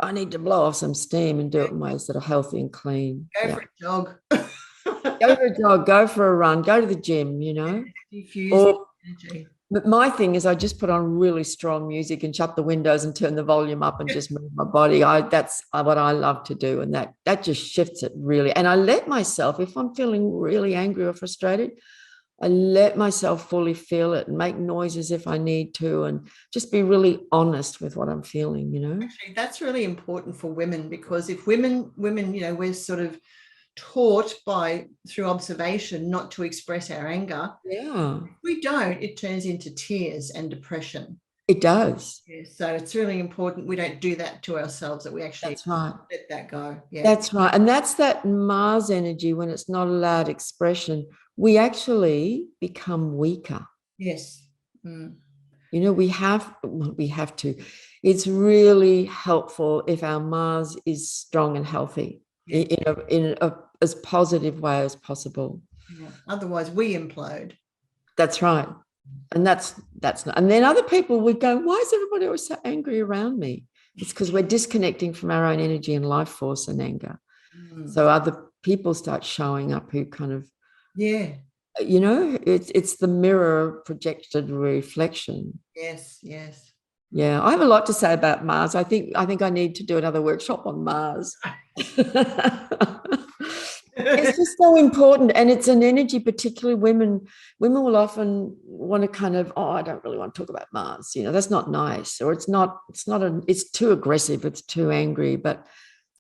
I need to blow off some steam and do it in ways that are healthy and clean. Go for a jog. Go for a jog, go for a run, go to the gym, you know. Diffuse Or energy. but my thing is I just put on really strong music and shut the windows and turn the volume up and just move my body. That's what I love to do. And that just shifts it really. And I let myself, if I'm feeling really angry or frustrated, I let myself fully feel it and make noises if I need to and just be really honest with what I'm feeling, you know. Actually, that's really important for women, because if women, you know, we're sort of taught through observation not to express our anger. Yeah. If we don't, it turns into tears and depression. It does. Yeah, so it's really important we don't do that to ourselves, that we actually That's right. let that go. Yeah. That's right. And that's that Mars energy when it's not allowed expression. We actually become weaker. Yes. Mm. You know, we have to. It's really helpful if our Mars is strong and healthy in a as positive way as possible. Yeah. Otherwise, we implode. That's right. And that's not. And then other people would go, why is everybody always so angry around me? It's because we're disconnecting from our own energy and life force and anger. So other people start showing up who kind of, yeah, you know, it's the mirror projected reflection. Yes, yes. Yeah, I have a lot to say about Mars. I think I need to do another workshop on Mars. It's just so important, and it's an energy, particularly women. Women will often want to kind of, oh, I don't really want to talk about Mars. You know, that's not nice, or it's too aggressive, it's too angry, but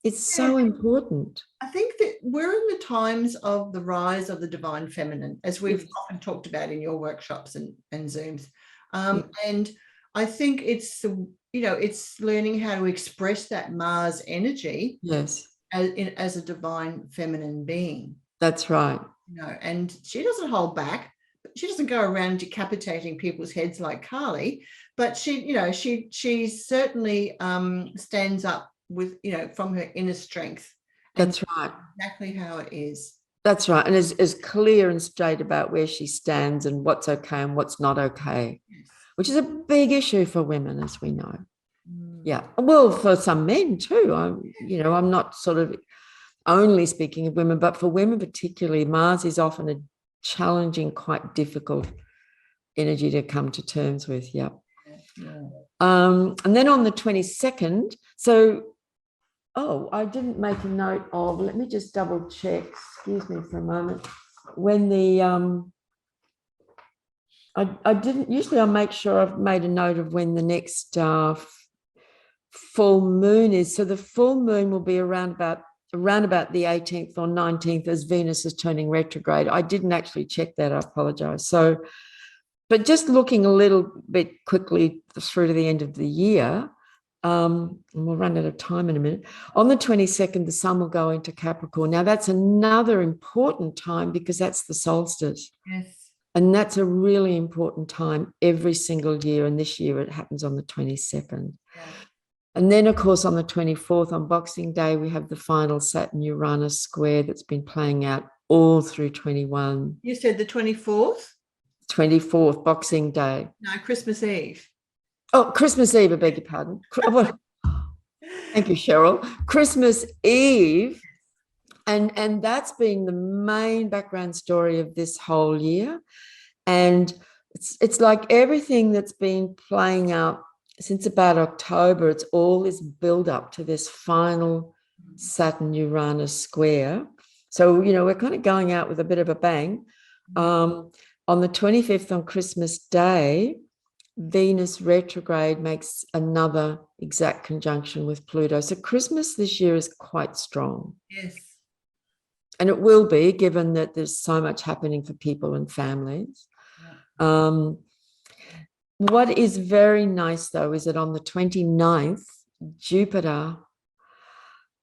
it's so important. I think that we're in the times of the rise of the divine feminine, as we've often talked about in your workshops and Zooms. And I think it's, you know, it's learning how to express that Mars energy. Yes. As a divine feminine being. That's right. You know, and she doesn't hold back. She doesn't go around decapitating people's heads like Carly, but she, you know, she certainly stands up with, you know, from her inner strength. That's right. Exactly how it is. That's right. And is clear and straight about where she stands and what's okay and what's not okay, which is a big issue for women, as we know. Yeah. Well, for some men too. I'm not sort of only speaking of women, but for women particularly, Mars is often a challenging, quite difficult energy to come to terms with. Yeah. And then on the 22nd, I didn't make a note of, let me just double check, excuse me for a moment, when the, I didn't, usually I make sure I've made a note of when the next full moon is. So the full moon will be around about the 18th or 19th as Venus is turning retrograde. I didn't actually check that. I apologize. So, but just looking a little bit quickly through to the end of the year, and we'll run out of time in a minute. On the 22nd, the sun will go into Capricorn. Now, that's another important time because that's the solstice. Yes. And that's a really important time every single year. And this year it happens on the 22nd. Yeah. And then, of course, on the 24th, on Boxing Day, we have the final Saturn-Uranus square that's been playing out all through 21. You said the 24th? 24th, Boxing Day. No, Christmas Eve. Oh, Christmas Eve, I beg your pardon. Thank you, Sheryl. Christmas Eve. And that's been the main background story of this whole year. And it's like everything that's been playing out since about October, it's all this build up to this final Saturn-Uranus square. So, you know, we're kind of going out with a bit of a bang. On the 25th, on Christmas Day, Venus retrograde makes another exact conjunction with Pluto. So Christmas this year is quite strong. Yes. And it will be, given that there's so much happening for people and families. Yeah. What is very nice, though, is that on the 29th, Jupiter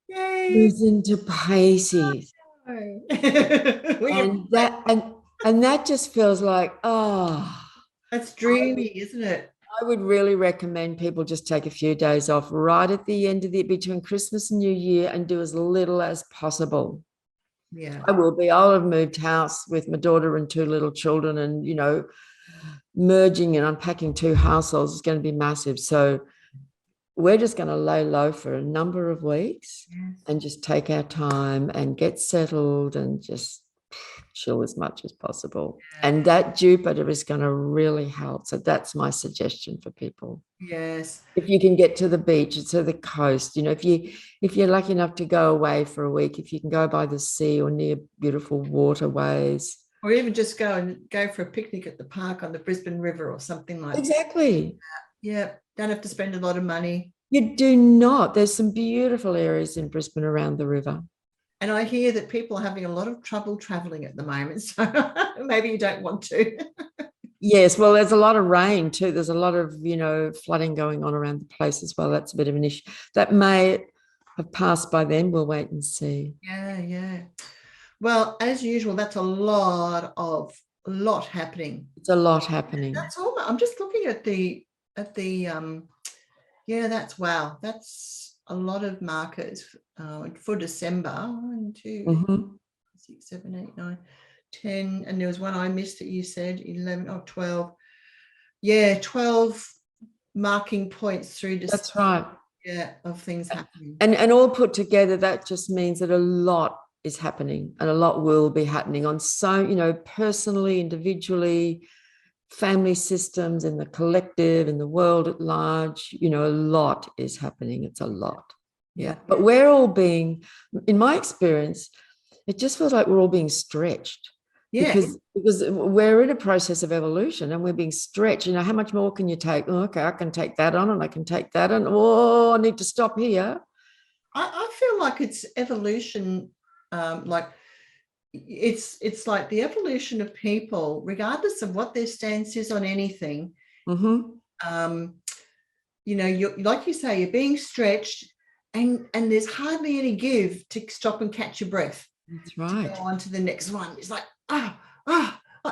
moves into Pisces. And that just feels like, that's dreamy, isn't it? I would really recommend people just take a few days off right at the end of between Christmas and New Year and do as little as possible. Yeah. I will be. I'll have moved house with my daughter and 2 little children, and, you know, merging and unpacking 2 households is going to be massive. So we're just going to lay low for a number of weeks and just take our time and get settled and just chill as much as possible. And that Jupiter is going to really help. So that's my suggestion for people. Yes. If you can get to the beach, to the coast, you know, if you're lucky enough to go away for a week, if you can go by the sea or near beautiful waterways. Or even just go for a picnic at the park on the Brisbane River or something like that. Exactly. Yeah. Don't have to spend a lot of money. You do not. There's some beautiful areas in Brisbane around the river. And I hear that people are having a lot of trouble traveling at the moment. So maybe you don't want to. Yes, well, there's a lot of rain too. There's a lot of, you know, flooding going on around the place as well. That's a bit of an issue. That may have passed by then. We'll wait and see. Yeah, yeah. Well, as usual, that's a lot happening. It's a lot happening. That's all. I'm just looking at the yeah, that's wow. That's a lot of markers for December. 1, 2, 6, 7, 8, 9, 10. And there was one I missed that you said 11 or 12. Yeah, 12 marking points through December. That's right. Yeah, of things happening. And all put together, that just means that a lot is happening and a lot will be happening on so, you know, personally, individually, family systems, in the collective, in the world at large. You know, a lot is happening. It's a lot. Yeah. But we're all being, in my experience, it just feels like we're all being stretched. Yeah. Because we're in a process of evolution and we're being stretched. You know, how much more can you take? Oh, okay, I can take that on and I can take that on. Oh, I need to stop here. I feel like it's evolution, like it's like the evolution of people, regardless of what their stance is on anything. You know, you're, like you say, you're being stretched and there's hardly any give to stop and catch your breath. That's right. To go on to the next one. It's like,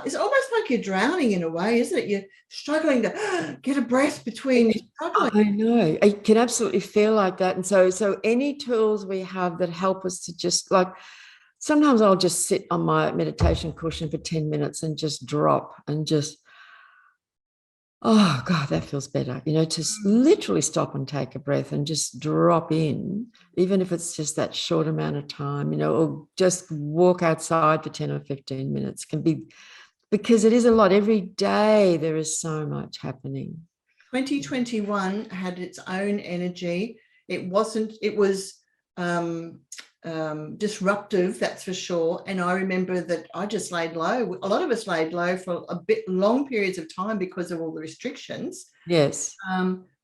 it's almost like you're drowning in a way, isn't it? You're struggling to get a breath between struggling. I know. I can absolutely feel like that. And so any tools we have that help us to just, like, sometimes I'll just sit on my meditation cushion for 10 minutes and just drop and just, oh God, that feels better. You know, to literally stop and take a breath and just drop in, even if it's just that short amount of time, you know, or just walk outside for 10 or 15 minutes can be, because it is a lot. Every day there is so much happening. 2021 had its own energy. It was disruptive, that's for sure. And I remember that I just laid low. A lot of us laid low for a bit long periods of time because of all the restrictions. Yes.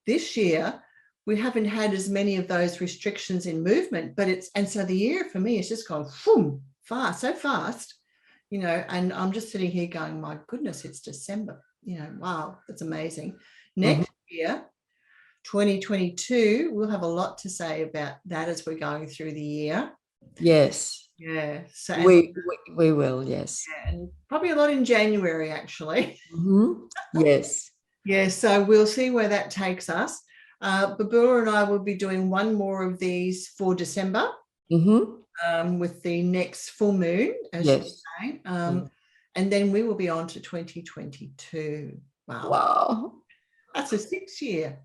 This year we haven't had as many of those restrictions in movement, but so the year for me has just gone boom, so fast, you know, and I'm just sitting here going, my goodness, it's December, you know, wow, that's amazing. Next year, 2022, we'll have a lot to say about that as we're going through the year. Yes. Yeah. So we will, yes. And probably a lot in January, actually. Yes. Yeah, so we'll see where that takes us. Babula and I will be doing one more of these for December with the next full moon, as you say. And then we will be on to 2022. Wow. That's a 6-year.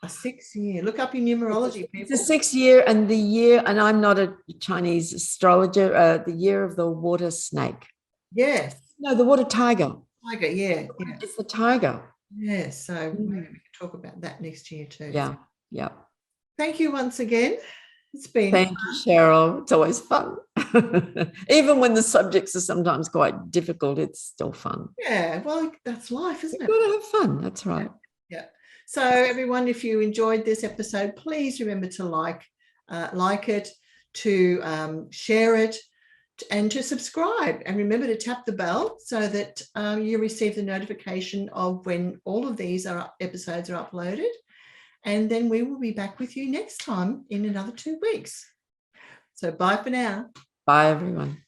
A 6-year. Look up your numerology, people. It's a 6-year, and the year, and I'm not a Chinese astrologer, the year of the water snake. Yes. No, the water tiger. Tiger, yeah. It's the tiger. Yeah, so maybe we can talk about that next year too. Yeah, yeah. Thank you once again. It's been Thank you, Sheryl. It's always fun. Even when the subjects are sometimes quite difficult, it's still fun. Yeah, well, that's life, isn't it? You've got to have fun. That's right. Yeah. So everyone, if you enjoyed this episode, please remember to like it, to share it, and to subscribe. And remember to tap the bell so that you receive the notification of when all of these episodes are uploaded. And then we will be back with you next time in another 2 weeks. So bye for now. Bye, everyone.